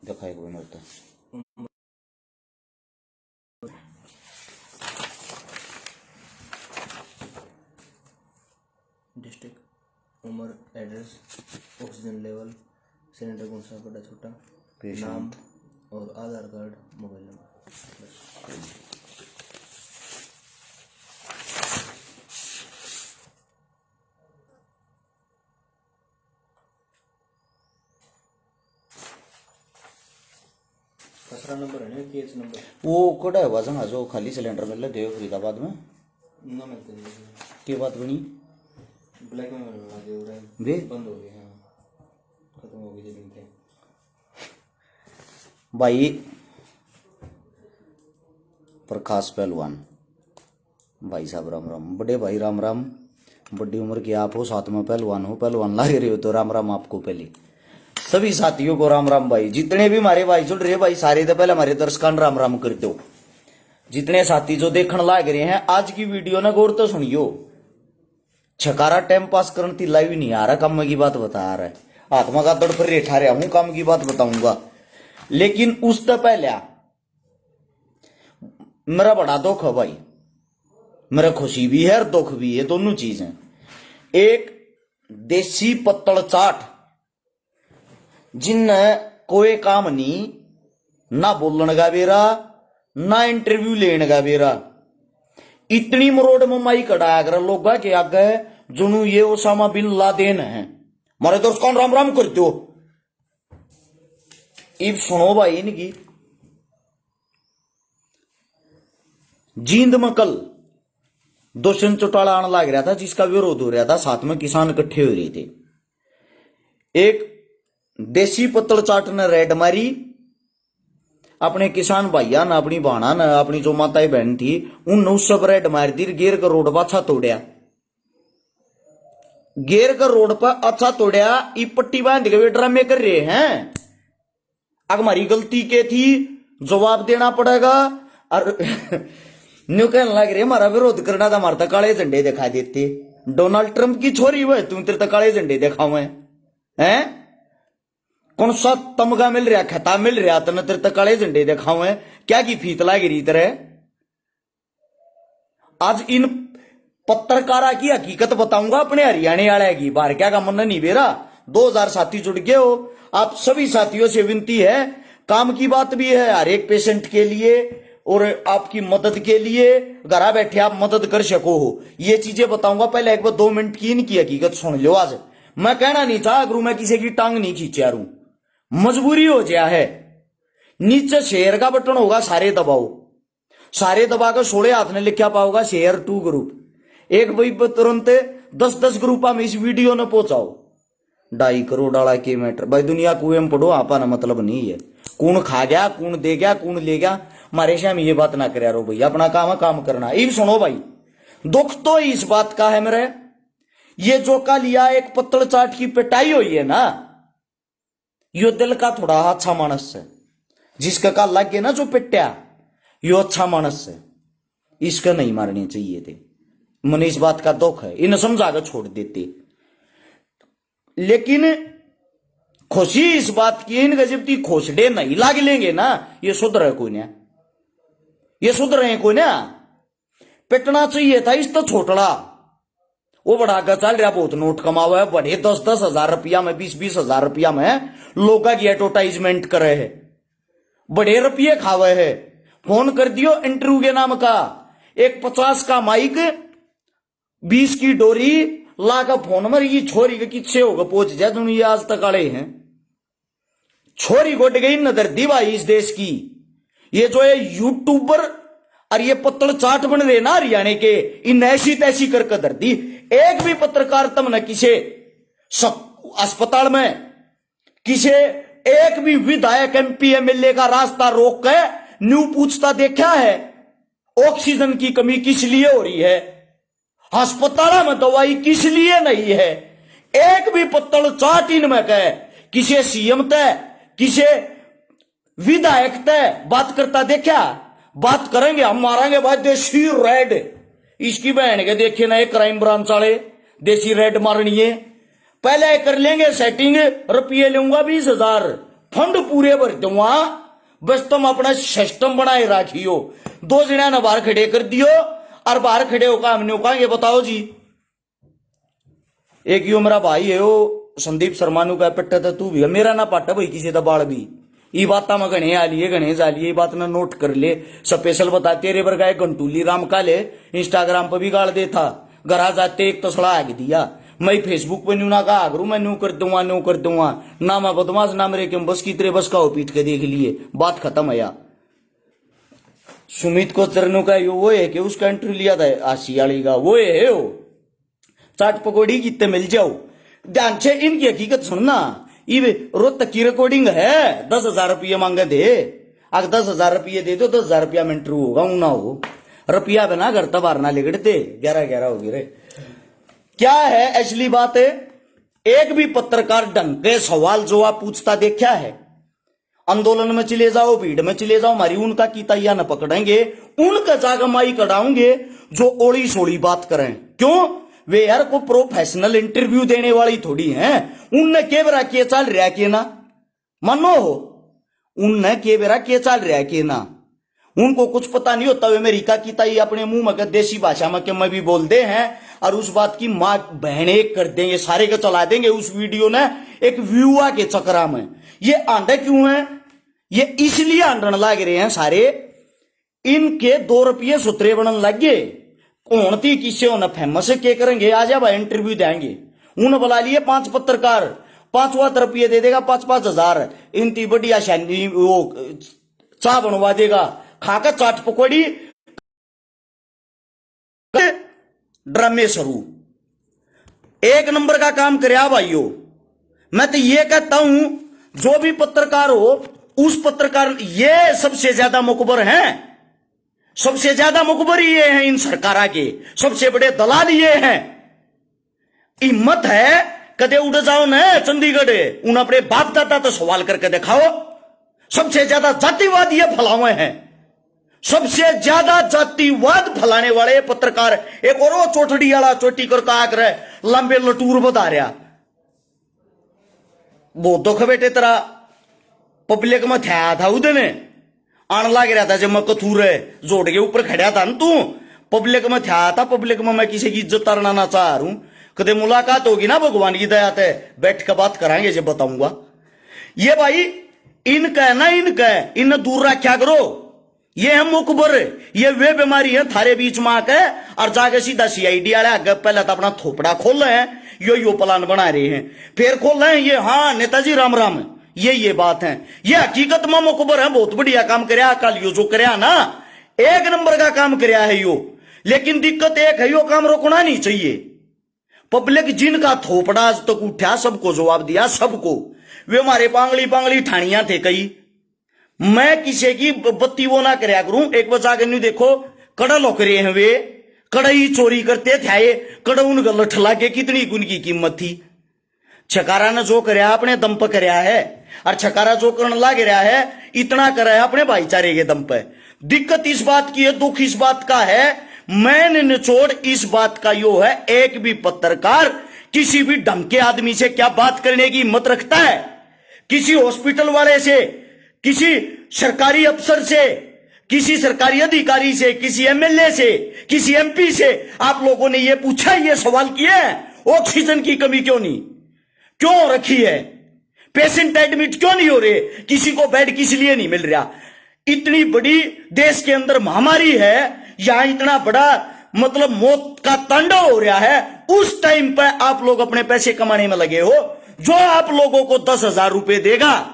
दिखाए कोई मरता डिस्ट्रिक्ट, उम्र, एड्रेस, ऑक्सीजन लेवल, सिलेंडर कौन सा बड़ा छोटा, पेशेंट नाम और आधार कार्ड, मोबाइल नंबर बस। दूसरा नंबर है ना केस नंबर, वो कोड़ा है वजन जो खाली सिलेंडर मिल रहा देव फरीदाबाद में ना मिलते हैं के बात बनी ब्लैक में मिलना दे रहा है, वे बंद हो गए। हाँ, खत्म हो गई मिलते हैं भाई प्रकाश पहलवान भाई साहब राम राम, बड़े भाई राम राम, बड़ी उम्र के आप हो, साथ में पहलवान हो, पहलवान लाग रहे हो तो राम राम आपको। पहले सभी साथियों को राम राम भाई, जितने भी हमारे भाई जुड़ रहे भाई सारे तो पहले हमारे दर्शकों राम राम करते हो। जितने साथी जो देखने लाग रहे हैं आज की वीडियो ना गौर तो सुनियो, छकारा टाइम पास करने लाइव नहीं आ रहा, काम की बात बता रहा है, आत्मा का दड़ पर रेठा रहा हूं, काम की बात बताऊंगा। लेकिन उस तो पहले मेरा बड़ा दुख है भाई, मेरा खुशी भी है और दुख भी है, दोनों चीजें। एक देसी पत्तल चाट जिन कोई काम नहीं, ना बोलने का बेरा ना इंटरव्यू लेने का बेरा, इतनी मरोड़ ममाई कटाया कर लोग के आगे जुनू ये ओसामा बिन लादेन है, मारे दोस्त कौन राम राम करते हो। इब सुनो भाई इनकी जींद में कल दोषण चौटाला आने लग रहा था जिसका विरोध हो रहा था, साथ में किसान इकट्ठे हो रहे थे। एक देसी पत्तल चाट ने रेड मारी, अपने किसान भाइया ने अपनी भाणा ने अपनी जो माताएं बहन थी उन उस सब रेड मार दी, गेर का रोड पर अच्छा तोड़िया, गेर का रोड पर अच्छा तोड़िया। ई पट्टी बांध के ड्रामे कर रहे हैं, अगर हमारी गलती के थी जवाब देना पड़ेगा। और न्यू कहने लग रहे हमारा विरोध करना था, हमारे तक काले झंडे दिखा देते, डोनाल्ड ट्रंप की छोरी हुए तुम तेरे तक काले झंडे दिखावे हैं, कौन सा तमगा मिल रहा खता मिल रहा तेने तेरे तक काले झंडे दिखावे, क्या की फीत लाग रही तरह। आज इन पत्रकारा की हकीकत बताऊंगा अपने हरियाणा वाले की, बाहर क्या का मन नहीं बेरा। 2000 साथी जुड़ गए हो, आप सभी साथियों से विनती है, काम की बात भी है हर एक पेशेंट के लिए और आपकी मदद के लिए, घर बैठे आप मदद कर सको हो, ये चीजें बताऊंगा। पहले एक बार 2 मिनट की इनकी हकीकत सुन लो। आज मैं कहना नहीं था गुरु, मैं किसी की टांग नहीं खींचा रू, मजबूरी हो गया है। नीचे शेयर का बटन होगा, सारे दबाओ, सारे दबा कर 16 हाथ ने लिखा पाओगा शेयर टू ग्रुप, एक भाई तुरंत 10-10 ग्रुप में इस वीडियो ने पहुंचाओ। 2.5 करोड़ वाला के मैटर भाई, दुनिया कुएं में पढ़ो, आपा ना मतलब नहीं है, कौन खा गया कौन दे गया कौन ले गया, हमारे शाम ये बात ना करे रो भाई, अपना काम है काम करना। ये सुनो भाई, दुख तो इस बात का है मेरे, ये जो का लिया एक पत्तल चाट की पिटाई हुई है ना, यो दिल का थोड़ा अच्छा मानस है, जिसका का लग गया ना जो पिट्या, यो अच्छा मानस है, इसका नहीं मारने चाहिए थे। मन इस बात का दुख है, इन्हें समझा कर छोड़ देते। लेकिन खुशी इस बात की इन गजब की खोसडे नहीं लाग लेंगे ना, ये सुधर कोई ना, ये सुधरे कोई ना, पिटना चाहिए था इस तो छोटड़ा। वो बड़ा आगे चल रहा, बहुत नोट कमावा है, बड़े 10-10 हजार रुपया में 20-20 हजार रुपया में लोग की एडवर्टाइजमेंट करे है, बड़े रुपये खावे है। फोन कर दियो इंटरव्यू के नाम का, एक 50 का माइक 20 की डोरी ला का फोन मर, ये छोरी के किच्छे होगा पहुंच जाए तुम, ये आज तक आड़े हैं। छोरी गोट गई नजर दी भाई इस देश की, ये जो है यूट्यूबर और ये पत्तल चाट बन रहे ना हरियाणा के, इन ऐसी तैसी कर कदर दी। एक भी पत्रकार तुमने किसे अस्पताल में किसे एक भी विधायक MP MLA का रास्ता रोक के न्यू पूछता देखा है, ऑक्सीजन की कमी किस लिए हो रही है, अस्पताल में दवाई किस लिए नहीं है। एक भी पत्तल चाट इनमें कहे किसे CM तय किसे विधायक तय बात करता देखा। बात करेंगे हम मारेंगे भाई देसी रेड, इसकी बहन के देखे ना एक क्राइम ब्रांच वाले देसी रेड मारनी है, पहले कर लेंगे सेटिंग, रुपये लूंगा 20,000, फंड पूरे भर दूंगा, बस तुम अपना सिस्टम बनाए राखियो। 2 जणा ने बाहर खड़े कर दियो और बाहर खड़े होकर हमने कहेंगे बताओ जी। एक यो मेरा भाई है वो संदीप शर्मा नु का पट्टा था, तू भी मेरा ना पाटा भाई किसी का बाल भी ये बात में गणे आलिए गणे जालिए, ये बात ना नोट कर ले। स्पेशल बता तेरे पर गाय घंटूली राम काले इंस्टाग्राम पर भी गाड़ दे था, घरा जाते एक तसड़ा आग दिया। मैं फेसबुक पे न्यू ना कहा करूं, मैं न्यू कर दूंगा ना, मैं बदमाश ना मेरे के बस की तेरे बस का हो पीट के देख लिए, बात खत्म है। सुमित को चरणों का यो वो है कि उसका इंटरव्यू लिया था आशियाली का, वो है वो चाट पकौड़ी कितने मिल जाओ। ध्यान से इनकी हकीकत सुनना, ये रोज तक की रिकॉर्डिंग है। 10,000 रुपये मांगे थे, अगर 10,000 रुपये दे दो 10,000 रुपया में इंटरव्यू होगा, ना हो रुपया बिना घर तबार ना लिगड़ते। 11-11 हो गए रे। क्या है असली बात है, एक भी पत्रकार ढंग के सवाल जवाब पूछता देखा है? आंदोलन में चले जाओ, भीड़ में चले जाओ, हमारी उनका की तैया न पकड़ेंगे, उनका जागमाई कढ़ाऊंगे जो ओली सोली बात करें। क्यों? वे यार को प्रोफेशनल इंटरव्यू देने वाली थोड़ी हैं। उनने के बेरा के चल रहा के ना मानो हो, उनने के बेरा के चल रहा के ना, उनको कुछ पता नहीं होता। वे अमेरिका की ताई अपने मुंह में देसी भाषा में के मैं भी बोलते हैं और उस बात की मां बहन एक कर देंगे, सारे को चला देंगे उस वीडियो ने एक व्यूआ के चक्रा में। ये आंधे क्यों है? ये इसलिए आंधन लग रहे हैं सारे, इनके 2 रुपये सुतरे बनन लग गए। कौन थी किसे होना फेमस है के करेंगे, आ जा भाई इंटरव्यू देंगे। उन्होंने बुला लिए 5 पत्रकार, 5 रुपये दे देगा, 5-5 हजार। इनती बढ़िया शैनी वो चाय बनवा देगा, खाकर चाट पकौड़ी ड्रामे शुरू। 1 नंबर का काम करे भाइयों। मैं तो ये कहता हूं जो भी पत्रकार हो, उस पत्रकार ये सबसे ज्यादा मुकबर हैं, सबसे ज्यादा मुखबर ये हैं इन सरकारा के, सबसे बड़े दलाल ये हैं। हिम्मत है कदे उड़ जाओ न चंडीगढ़, उन अपने बाप दादा तो सवाल करके दिखाओ। सबसे ज्यादा जातिवाद ये फैलावे हैं, सबसे ज्यादा जातिवाद फैलाने वाले पत्रकार। एक और वो चोटड़ी वाला चोटी कर का आकर लंबे लटूर बता रहा, बहुत दुख बेटे तेरा पब्लिक में था उदने आने लग रहा था जब मैं कथूर जोड़ के ऊपर खड़ा था न तू, पब्लिक में था। पब्लिक में मैं किसी की इज्जत तरना ना चाह रहा हूं। कदे मुलाकात होगी ना भगवान की दया से, बैठ के बात करांगे जब बताऊंगा। ये भाई इनका ना, इन दूर रखा करो। ये है मुखबर, ये वे बीमारी है थारे बीच में आके और जाके सीधा CID वाले आगे पहले तो अपना थोपड़ा खोल रहे हैं, यो प्लान बना रहे हैं, फिर खोल रहे हैं ये हाँ नेताजी राम राम, ये बात है। ये हकीकत में मुखबर है, बहुत बढ़िया काम करया कल यो जो करया ना, 1 नंबर का काम करया है यो। लेकिन दिक्कत एक है, यो काम रोकना नहीं चाहिए। पब्लिक जिनका थोपड़ा आज तक उठा सबको जवाब दिया, सबको। वे हमारे पांगली ठानियां थे कई, मैं किसी की बत्ती वो ना करया करूं। एक बचा के नहीं देखो कड़ा लो करे हैं वे, कड़ाई चोरी करते थे, कड़ा उनका लठला के कितनी उनकी कीमत थी। छकारा ने जो करया अपने दम पर करया है, और छकारा जो करने लग रहा है इतना करा है अपने भाईचारे के दम पे। दिक्कत इस बात की है, दुख इस बात का है, मैंने निचोड़ इस बात का यो है, एक भी पत्रकार किसी भी ढंग के आदमी से क्या बात करने की हिम्मत रखता है? किसी हॉस्पिटल वाले से, किसी सरकारी अफसर से, किसी सरकारी अधिकारी से, किसी MLA से, किसी MP से आप लोगों ने ये पूछा, ये सवाल किया ऑक्सीजन की कमी क्यों रखी है? पेशेंट एडमिट क्यों नहीं हो रहे? किसी को बेड किस लिए नहीं मिल रहा? इतनी बड़ी देश के अंदर महामारी है, यहां इतना बड़ा मतलब मौत का तांडव हो रहा है, उस टाइम पर आप लोग अपने पैसे कमाने में लगे हो। जो आप लोगों को 10,000 रुपए देगा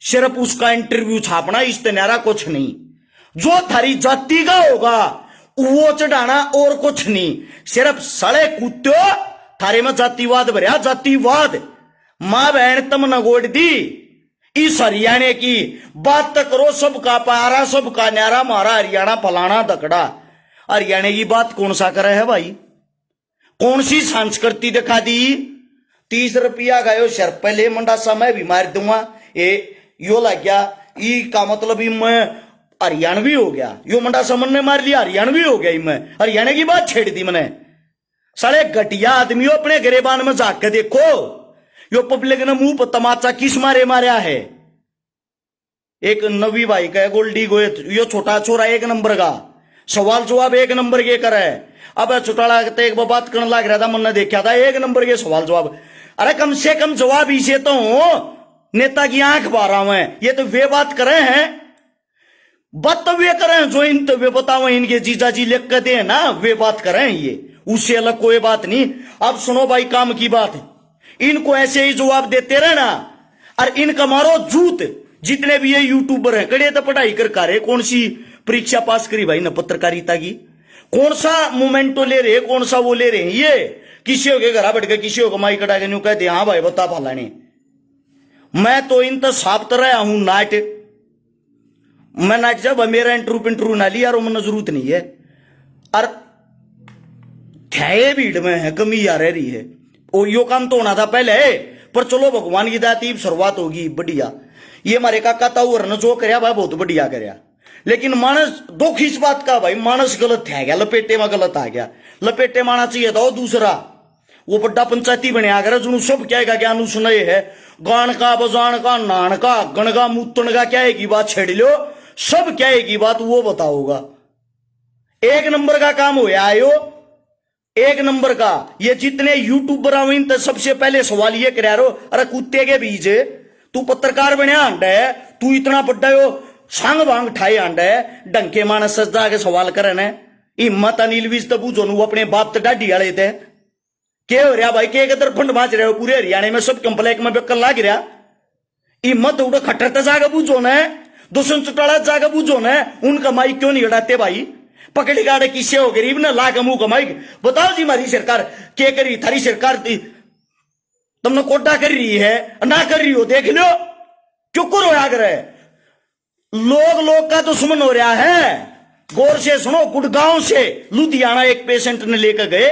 सिर्फ उसका इंटरव्यू छापना, इस्तेनारा कुछ नहीं। जो थारी जाति का होगा वो चढ़ाना और कुछ नहीं। सिर्फ सड़े कुत्ते थारे में जातिवाद भरया, जातिवाद। मां बहन तम नगोड़ दी इस हरियाणा की बात तक करो, सबका पारा सबका न्यारा, मारा हरियाणा फलाना दकड़ा। हरियाणा की बात कौन सा करे है भाई? कौन सी संस्कृति दिखा दी? 30 रुपया गयो शर पहले मंडा समय भी मार दूंगा, यो लग गया ई का मतलब मैं हरियाणवी हो गया। यो मंडा समन ने मार लिया, हरियाणवी हो गया। मैं हरियाणा की बात छेड़ दी मैंने। साले घटिया आदमियों अपने गरेबान में जाके देखो, यो पब्लिक ने मुंह पर तमाचा किस मारे मारा है? एक नवी भाई का है गोल्डी गोयत, यो छोटा छोरा एक नंबर का सवाल जवाब एक नंबर के करे। अब चौटाला एक बात करने लग रहा था, मन ने देखा था एक नंबर के सवाल जवाब। अरे कम से कम जवाब इसे तो हो, नेता की आंख पा रहा हूं। ये तो वे बात करे हैं, बात तो वे करें जो इन तो वे बताओ इनके जीजा जी लिख के दे ना, वे बात करें ये, उससे अलग कोई बात नहीं। अब सुनो भाई काम की बात है, इनको ऐसे ही जवाब देते रहना और इनका मारो जूत। जितने भी ये यूट्यूबर हैं कड़े तो पढ़ाई कर रहे, कौन सी परीक्षा पास करी भाई ना पत्रकारिता की, कौन सा मोमेंटो ले रहे, कौन सा वो ले रहे हैं। ये किसी के घर बैठ के किसी को माई कटा के न्यू कहते हाँ भाई बता फलाने। मैं तो इन तो साफ तरह हूं नाट, मैं नाट जब मेरा इंटरव्यू ना लिया और मन जरूरत नहीं है। और थे भीड़ में है कमी आ रही है, और यो काम तो होना था पहले, पर चलो भगवान की दाती शुरुआत होगी बढ़िया। ये हमारे काका ताऊ ने जो करया भाई बहुत बढ़िया करया, लेकिन मानस दुख इस बात का भाई मानस गलत है गया, लपेटे में गलत आ गया। लपेटे में आना चाहिए था दूसरा, वो बड़ा पंचायती बनया कर जुनू सब क्या ज्ञान सुनाए है, गान का बजान का नान का गण का मूतन का क्या की बात छेड़ लो, सब क्या की बात वो बताओगा। एक नंबर का काम होया आयो, एक नंबर का। ये जितने यूट्यूबर आवे इन सबसे पहले सवाल ये करा रो, अरे कुत्ते के बीच तू पत्रकार बनया आंडा है, तू इतना बड्डा हो सांग भांग ठाए आंडा है, डंके मानस सजा के सवाल करे ने हिम्मत अनिल विज तबू जो अपने बाप तो डाढ़ी आले थे। के हो रहा भाई, के कदर फंड बांच रहे हो पूरे हरियाणा में, सब कंप्लेक में बेकल लाग रहा। हिम्मत उड़ो खट्टर तो जाकर बूझो ने, दुष्ण चौटाला जाकर बूझो ने, उनका माई क्यों नहीं हटाते भाई, पकड़ी गाड़े किसे हो गरीब ने ला मुंह कमाई। बताओ जी हमारी सरकार क्या करी, थारी सरकार तुमने कोटा कर रही है ना कर रही हो, देख लो क्यों करो आग रहे। लोग का दुश्मन हो रहा है। गौर से सुनो, गुड़गांव से लुधियाना एक पेशेंट ने लेकर गए,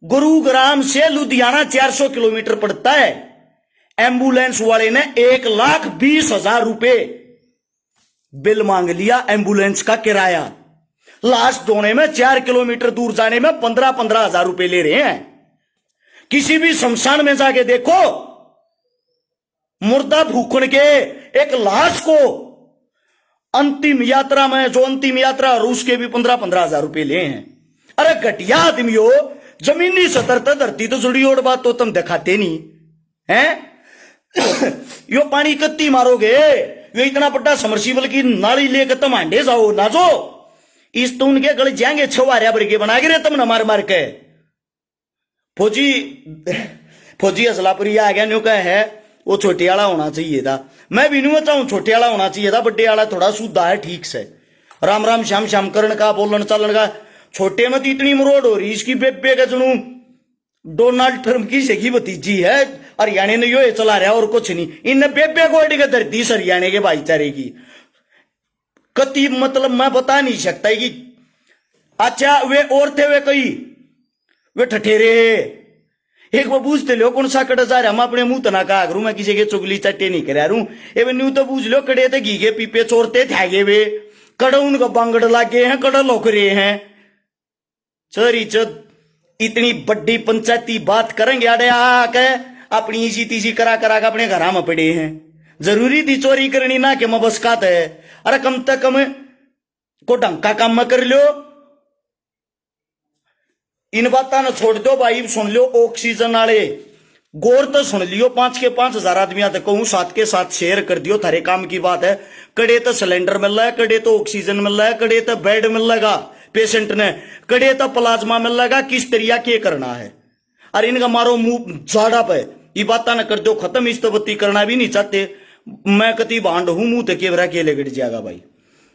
गुरुग्राम से लुधियाना 400 किलोमीटर पड़ता है। एम्बुलेंस वाले ने 1,20,000 रुपए बिल मांग लिया एम्बुलेंस का किराया। लाश धोने में 4 किलोमीटर दूर जाने में 15,000 रुपए ले रहे हैं। किसी भी शमशान में जाके देखो, मुर्दा भूखण के एक लाश को अंतिम यात्रा में, जो अंतिम यात्रा और उसके भी 15,000 रुपए ले हैं। अरे घटिया आदमी हो, जमीनी सतर तो धरती तो जुड़ी और बात तो तुम दिखाते नहीं हैं। यो पानी कत्ती मारोगे, यो इतना बड़ा समरसीबल की नाली लेकर तुम हांडे जाओ ना, जो इस तो उनके गले जाएंगे छवारिया बरके बना के तुम न मार मार के। फौजी असलापुरी आ गया, न्यू का है वो छोटे वाला होना चाहिए था। मैं भी न्यू चाहूं छोटे वाला होना चाहिए था, बड्डे वाला थोड़ा सुधा है ठीक से, राम राम श्याम श्याम करण का बोलन चलन का। छोटे में तो इतनी मरोड़ हो रही, इसकी बेबे का जुनू डोनाल्ड ट्रंप की सेखी भतीजी है, हरियाणा ने यो चला रहा और कुछ नहीं। इन बेबे को अड़ी धरती हरियाणा के भाईचारे की कति मतलब मैं बता नहीं सकता कि अच्छा वे और थे वे कई वे ठठेरे। एक वो पूछते लो कौन सा कड़ा जा रहा, हम अपने मुंह तना का करूं, मैं किसी के चुगली चट्टे नहीं करा रू। एवं न्यू तो पूछ लो कड़े थे घी के पीपे चोरते थे वे, कड़ा उनका बांगड़ लागे हैं, कड़ा लोकरे हैं। चरी चद इतनी बड़ी पंचायती बात करेंगे अड़े आके अपनी इसी तीसी करा करा के अपने घर में पड़े हैं। जरूरी थी चोरी करनी ना कि मबस्कात है। अरे कम से कम को ढंग का काम कर लो। इन बातों ने छोड़ दो भाई, सुन लो ऑक्सीजन वाले गौर तो सुन लियो, 5 के 5,000 आदमी तक कहूं 7 के 7 शेयर कर दियो, थारे काम की बात है। कड़े तो सिलेंडर मिल रहा है, कड़े तो ऑक्सीजन मिल रहा है, कड़े तो बेड मिल लगा पेशेंट ने, कड़े तो प्लाज्मा मिल लगा, किस तरिया के करना है। और इनका मारो मुंह झाड़ा पे ये बात न कर दो खत्म, इस तो बत्ती करना भी नहीं चाहते। मैं कति भांड हूं मुंह तक केवरा के लगट जाएगा भाई,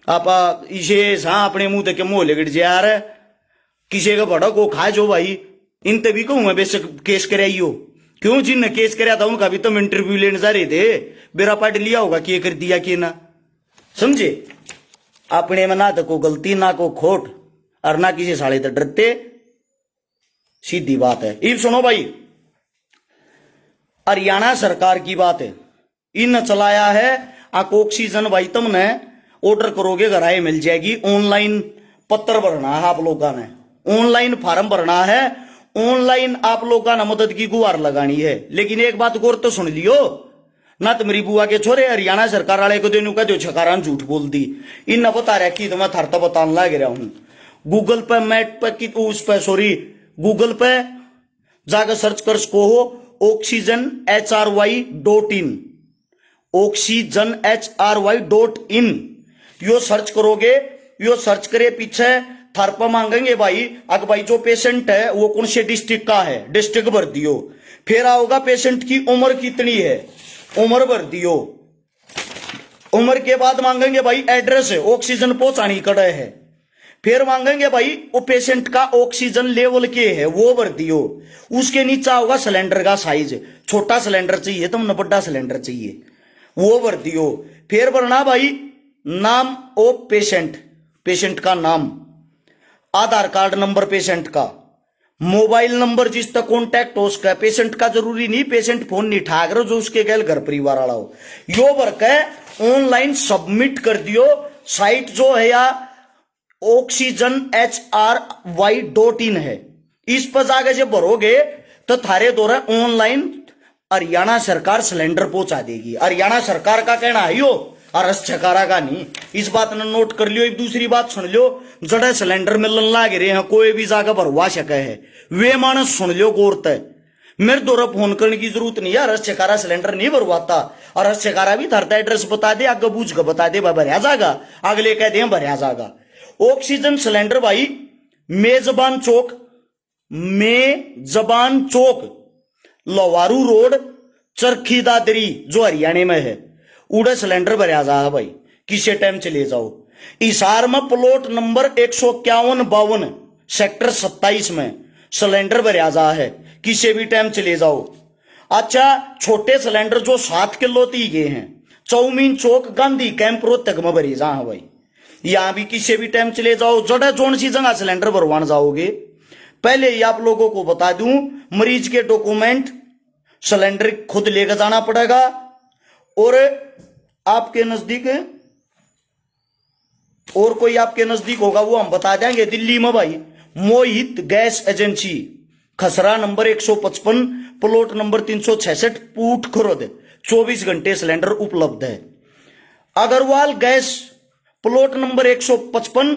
आप इसे हाँ अपने मुंह तक मुंह लगट जा रहा है, किसी का बड़ा को खा जो भाई। इन तभी कहूं मैं बेशक केस कराइयो, क्यों जिनने केस कराया था उनका भी तुम इंटरव्यू लेने जा रहे थे, बेरा पाट लिया होगा कि कर दिया कि ना, समझे। अपने में ना तो को गलती ना को खोट और ना किसी साले तो डरते, सीधी बात है। इब सुनो भाई, हरियाणा सरकार की बात है, इन चलाया है ऑक्सीजन भाई, तुमने ऑर्डर करोगे घर आए मिल जाएगी। ऑनलाइन पत्र भरना है आप लोगों ने, ऑनलाइन फार्म भरना है, ऑनलाइन आप लोगों ने मदद की गुहार लगानी है। लेकिन एक बात गौर तो सुन लियो, ना तो मेरी बुआ के छोरे हरियाणा सरकार वाले को देनु का जो छकारान झूठ बोल दी। इन न बता रहा कि तो मैं थारता बताने लग रहा हूं। गूगल पे मैप पे की उस पे सॉरी गूगल पे जाकर सर्च कर सको हो oxygenhry.in oxygenhry.in यो सर्च करोगे। यो सर्च करे पीछे थार पर मांगेंगे भाई अगर भाई जो पेशेंट है वो कौन से डिस्ट्रिक्ट का है, डिस्ट्रिक्ट भर दियो। फिर आओगा पेशेंट की उम्र कितनी है, उम्र भर दियो। उम्र के बाद मांगेंगे भाई एड्रेस है, ऑक्सीजन पहुंचानी कड़े है। फिर मांगेंगे भाई वो पेशेंट का ऑक्सीजन लेवल के है वो भर दियो। उसके नीचे होगा सिलेंडर का साइज, छोटा सिलेंडर चाहिए तुमने बड़ा सिलेंडर चाहिए वो भर दियो। फिर भरना भाई नाम ऑफ पेशेंट, पेशेंट का नाम, आधार कार्ड नंबर पेशेंट का, मोबाइल नंबर जिस तक कॉन्टैक्ट हो उसका। पेशेंट का जरूरी नहीं पेशेंट फोन नहीं ठाक रहा जो उसके गैल घर परिवार वाला हो। यो भर के ऑनलाइन सबमिट कर दियो। साइट जो है या oxygenhry.in है, इस पर जाकर जब भरोगे तो थारे द्वारा ऑनलाइन हरियाणा सरकार सिलेंडर पहुंचा देगी। हरियाणा सरकार का कहना है यो, और छकारा का नहीं। इस बात ने नोट कर लियो। एक दूसरी बात सुन लियो, जड़े सिलेंडर मिलन लाग रहे हैं कोई भी जाकर भरवा सके है वे मानस सुन लियो गौर तय। मेरे द्वारा फोन करने की जरूरत नहीं है। रस छकारा सिलेंडर नहीं भरवाता और रस छकारा भी धरता एड्रेस बता दे, आगे बूझ के बता दे भरया जाएगा, अगले कह दे भरया जाएगा। ऑक्सीजन सिलेंडर भाई मेजबान चौक, मेजबान चौक, लोवारू रोड, चरखी दादरी जो हरियाणा में है, उड़े सिलेंडर भरया जा भाई। किसी टाइम चले जाओ। हिसार में प्लॉट नंबर 151-52 सेक्टर 27 में सिलेंडर भरया जा है, किसी भी टाइम चले जाओ। अच्छा छोटे सिलेंडर जो 7 किलो ती गए हैं, चौमीन चौक गांधी कैंप रोहतक में भरी जा भाई। यहां भी किसी भी टाइम चले जाओ। जड़ा जोन सी जगह सिलेंडर भरवान जाओगे, पहले ही आप लोगों को बता दूं मरीज के डॉक्यूमेंट सिलेंडर खुद लेकर जाना पड़ेगा। और आपके नजदीक और कोई आपके नजदीक होगा वो हम बता देंगे। दिल्ली में भाई मोहित गैस एजेंसी, खसरा नंबर 155 प्लॉट नंबर 366 पूट खुर्द 24 घंटे सिलेंडर उपलब्ध है। अग्रवाल गैस प्लॉट नंबर 155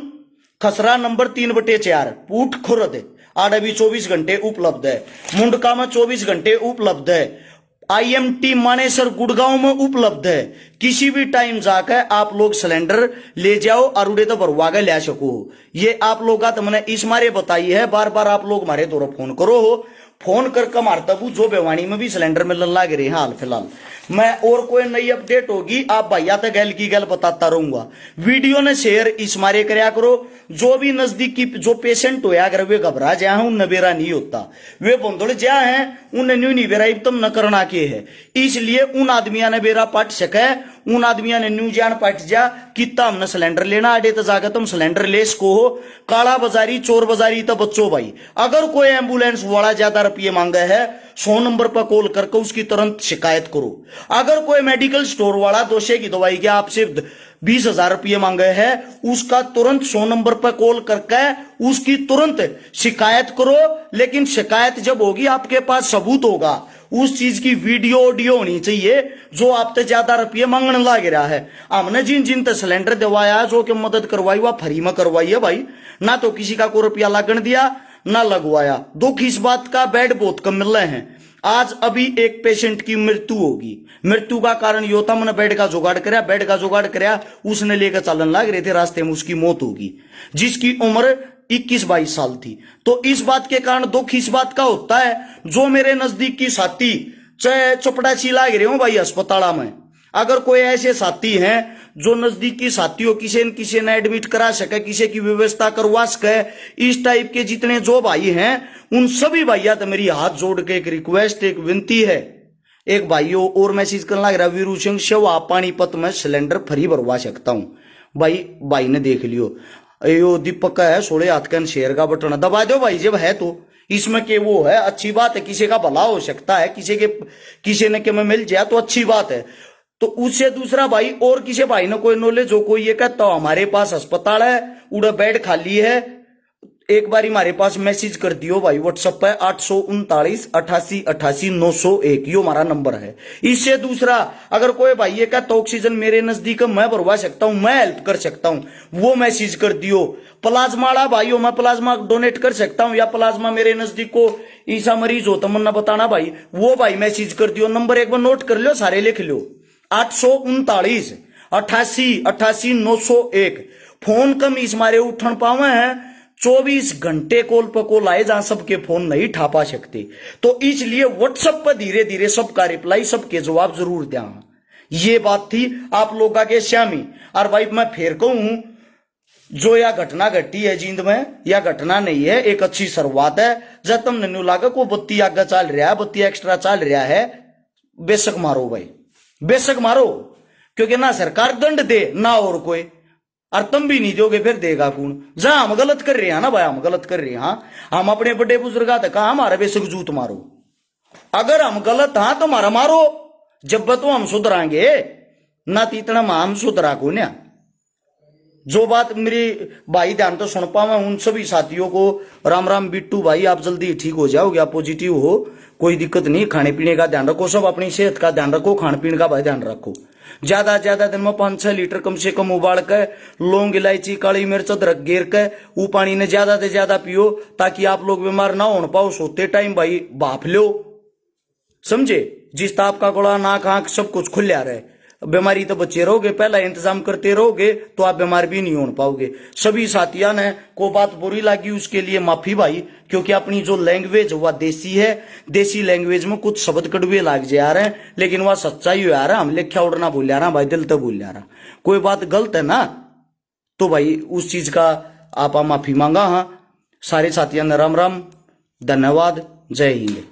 खसरा नंबर 3/4 पूट खुर्द आड़ा भी 24 घंटे उपलब्ध है। मुंडका में 24 घंटे उपलब्ध है। IMT मानेसर गुड़गांव में उपलब्ध है। किसी भी टाइम जाकर आप लोग सिलेंडर ले जाओ और उड़े तो भरवा के ले सको। ये आप लोग का तो मैंने इस मारे बताई है, बार बार आप लोग हमारे द्वारा फोन करो हो। फोन करके मारता हूं जो बेवानी में भी सिलेंडर मिलने लग रहे हैं हाल फिलहाल। मैं और कोई नई अपडेट होगी आप भैया तक गैल की गैल बताता रहूंगा। वीडियो ने शेयर इस मारे करया करो। जो भी नजदीकी जो पेशेंट होया अगर वे घबरा जाए हैं उन बेरा नहीं होता, वे बंदोड़ जा हैं उन्हें न्यू नहीं बेरा तुम न करना के है। इसलिए उन आदमिया ने बेरा पट सके, उन आदमिया ने न्यू जान पट जा कितना हमने सिलेंडर लेना अडे तो जाकर तुम सिलेंडर ले सको हो। काला बाजारी चोर बाजारी तो बच्चों भाई। अगर कोई एम्बुलेंस वाला ज्यादा रुपये मांगे है 100 नंबर पर कॉल करके उसकी तुरंत शिकायत करो। अगर कोई मेडिकल स्टोर वाला दोषे की दवाई के आपसे 20,000 रुपये मांगे है उसका तुरंत 100 नंबर पर कॉल करके उसकी तुरंत शिकायत करो। लेकिन शिकायत जब होगी आपके पास सबूत होगा, उस चीज की वीडियो ऑडियो होनी चाहिए जो आप तो ज्यादा रुपये मांगने लग रहा है। हमने जिन जिन तक सिलेंडर दिवाया जो कि मदद करवाई वह फ्री में करवाई है भाई, ना तो किसी का कोई रुपया लगन दिया ना लगवाया। दुख इस बात का बेड बहुत कम मिल रहे हैं। आज अभी एक पेशेंट की मृत्यु होगी, मृत्यु का कारण यो था मैंने बेड का जुगाड़ कराया, बेड का जुगाड़ कराया उसने लेकर चलन लग रहे थे, रास्ते में उसकी मौत होगी जिसकी उम्र 21-22 साल थी। तो इस बात के कारण दुख इस बात का होता है जो मेरे नजदीक की साथी चाहे चपड़ाची लाग रहे हो भाई अस्पताल में, अगर कोई ऐसे साथी हैं जो नजदीकी साथियों किसी न किसी ने एडमिट करा सके, किसी की व्यवस्था करवा सके, इस टाइप के जितने जो भाई हैं उन सभी भैया तो मेरी हाथ जोड़ के एक रिक्वेस्ट एक विनती है। एक भाइयों और मैसेज करने लग रहा वीरू सिंह शिवा पानीपत में सिलेंडर फ्री भरवा सकता हूं। भाई ने देख लियो यो दीपक का है 16 हाथ का शेयर का बटन दबा दो भाई जब है तो। इसमें के वो है अच्छी बात है, किसी का भला हो सकता है, किसी ने के में मिल जाए तो अच्छी बात है। तो उससे दूसरा भाई और किसी भाई ने कोई नॉलेज हो कोई ये कहता हमारे पास अस्पताल है उड़ा बेड खाली है एक बार हमारे पास मैसेज कर दियो भाई व्हाट्सएप पे 839 88 88 901 यो हमारा नंबर है। इससे दूसरा, अगर कोई भाई ये कहता ऑक्सीजन मेरे नजदीक है, मैं भरवा सकता हूं, मैं हेल्प कर सकता हूं, वो मैसेज कर दियो। प्लाज्मा भाइयों, मैं प्लाज्मा डोनेट कर सकता हूं, या प्लाज्मा मेरे नजदीक को ईसा मरीज हो तो मन्ना बताना भाई, वो भाई मैसेज कर दियो। नंबर एक बार नोट कर लो, सारे लिख लो, 839 88 88 901। फोन कम इस मारे उठन पावे हैं, 24 घंटे कॉल पर कॉल आए जहां सबके फोन नहीं ठा पा सकते, तो इसलिए व्हाट्सएप पर धीरे धीरे सबका रिप्लाई, सबके जवाब जरूर दिया। ये बात थी आप लोगों के श्यामी। और भाई मैं फिर कहूं, जो या घटना घटी है जींद में, या घटना नहीं है, एक अच्छी शुरुआत है। जब तुमने न्यू लागा को बत्ती आगे चल रहा है, बत्ती एक्स्ट्रा चल रहा है, बेशक मारो भाई, बेशक मारो, क्योंकि ना सरकार दंड दे ना और कोई, और तुम भी नहीं दोगे फिर देगा कौन? जहां हम गलत कर रहे हैं ना भाई, हम गलत कर रहे हैं, हाँ, हम अपने बड़े बुजुर्ग कहा हमारा बेशक जूत मारो, अगर हम गलत हाँ तो हमारा मारो, जब तो हम सुधरांगे ना, तो इतना हम सुधरा को ना। जो बात मेरी भाई ध्यान तो सुन पावा, उन सभी साथियों को राम राम। बिट्टू भाई आप जल्दी ठीक हो जाओगे, आप पॉजिटिव हो, कोई दिक्कत नहीं। खाने पीने का ध्यान रखो, सब अपनी सेहत का ध्यान रखो, खाने पीने का भाई ध्यान रखो। ज्यादा ज्यादा दिन में 5-6 लीटर कम से कम उबाल के, लौंग इलायची काली मिर्च अदरक गेर के वो पानी ने ज्यादा से ज्यादा पियो, ताकि आप लोग बीमार ना हो पाओ। सोते टाइम भाई भाप लो, समझे, जिस ताप का गोला नाक आंख सब कुछ खुल्या रहे, बीमारी तो बचे रहोगे। पहला इंतजाम करते रहोगे तो आप बीमार भी नहीं हो पाओगे। सभी साथियों ने को बात बुरी लगी उसके लिए माफी भाई, क्योंकि अपनी जो लैंग्वेज वह देसी है, देसी लैंग्वेज में कुछ शब्द कड़वे लाग जा रहे हैं, लेकिन वह सच्चाई हो रहा है। हम लिखा उड़ना बोल रहा भाई, दिल तो बोल रहा, कोई बात गलत है ना, तो भाई उस चीज का आप माफी मांगा। हाँ, सारे साथियों ने राम राम, धन्यवाद, जय हिंद।